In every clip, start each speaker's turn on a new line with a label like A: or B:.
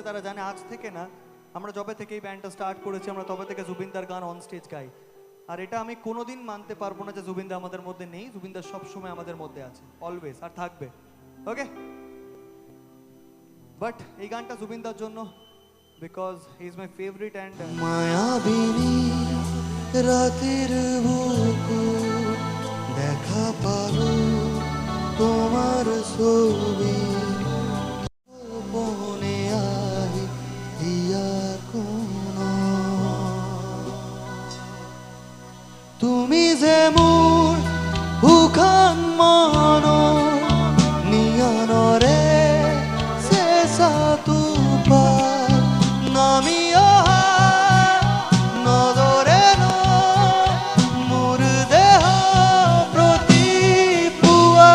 A: তারা জানে আজ থেকে না, আমরা যবে থেকে এই ব্যান্ডটা স্টার্ট করেছি আমরা তবে থেকে জুবিনদার গান অন স্টেজ গাই। আর এটা আমি কোনোদিন মানতে পারবো না যে জুবিনদা আমাদের মধ্যে নেই। জুবিনদা সবসময় আমাদের মধ্যে আছে, অলওয়েজ, আর থাকবে। ওকে, বাট এই গানটা জুবিনদার জন্য, because he is my favourite. And
B: মায়াবিনী রাতের বুকু দেখা পালো তোমার ছবি গোপনে আহি হিয়া কোন তুমি যে মোর হুখান মন নিয়নরে শেষা তুপার নামিয়া নজরে মোর দেহ প্রতি পুয়া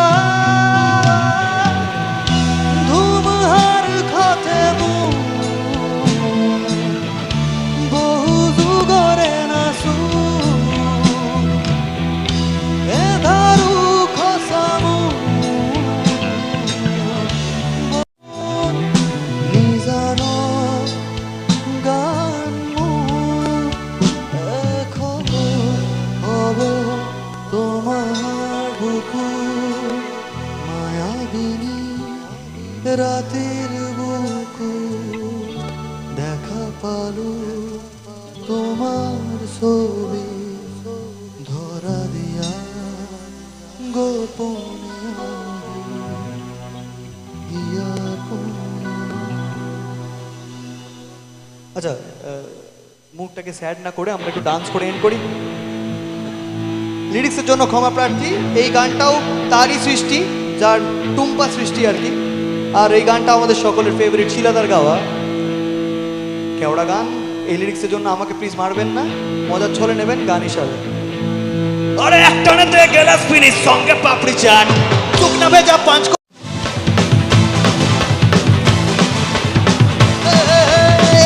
B: ধুমহার খাতে বহু যুগরে নাচু এ ধারু খসামু নিজানো গান খবর হব তোমার বুকু মায়াবিনী রাতের বুকু দেখা পালো তোমার ছবি ধরা দিয়া গোপনে হিয়া কোন
A: আচ্ছা, মুখটাকে স্যাড না করে আমরা একটু ডান্স করে এন্ড করি। লিরিক্সের জন্য ক্ষমা প্রার্থী। এই গানটাও তারই সৃষ্টি, যার টুম্পা সৃষ্টি আর কি। আর এই গানটা আমাদের সকলের ফেভারিট, শিলাদার গাওয়া কেওড়া গান। এই লিরিক্সের জন্য আমাকে প্লিজ মারবেন না, মজার ছলে নেবেন গান হিসাবে।
C: আরে একটানেতে গেলাস ফিনিশ সঙ্গে পাপড়ি চাট শুকনা ভেজা পাঁচ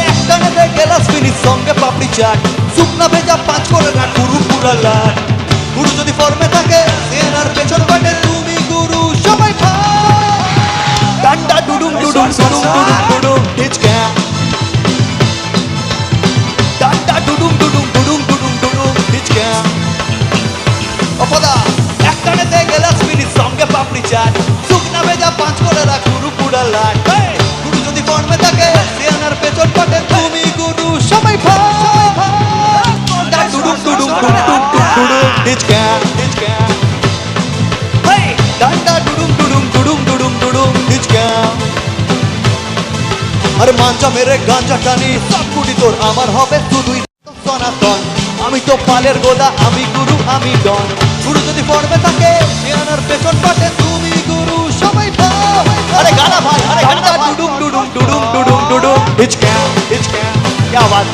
A: একটানেতে গেলাস ফিনিশ সঙ্গে পাপড়ি চাট শুকনা ভেজা পাঁচ করে না গুরু পুরা লাট। গুরু যদি ফর্মে থাকে সেনার পেছন বাটে তুমি গুরু সবাই
C: ডান্ডা ডুডুম ডুডুম ডুডুম ডুডুম ডুডুম হিচকা ডান্ডা ডুডুম ডুডুম ডুডুম ডুডুম ডুডুম হিচকা
A: অপদা একটানেতে গেলাস ফিনিশ সঙ্গে পাপড়ি চাট শুকনা ভেজা পাঁচ করে না গুরু পুরা লাট। গুরু যদি ফর্মে থাকে সেনার পেছন বাটে তুমি গুরু সবাই
C: ডুডুম ডুডুম ডুডুম ডুডুম হিচকা হিচকা হেই ডান্ডা ডুডুম ডুডুম ডুডুম ডুডুম ডুডুম হিচকা
A: আরে মাঞ্জা মেরে গাঞ্জা টানি সব কুটি তোর আমার হবে শুধুই সনাতন। আমি তো পালের গোদা, আমি গুরু আমি ডন। গুরু যদি ফর্মে থাকে সেনার পেছন বাটে তুমি গুরু সবাই
C: আরে গানা ভাই আরে গানা ডুডুম ডুডুম ডুডুম ডুডুম ডুডুম হিচকা হিচকা क्या बात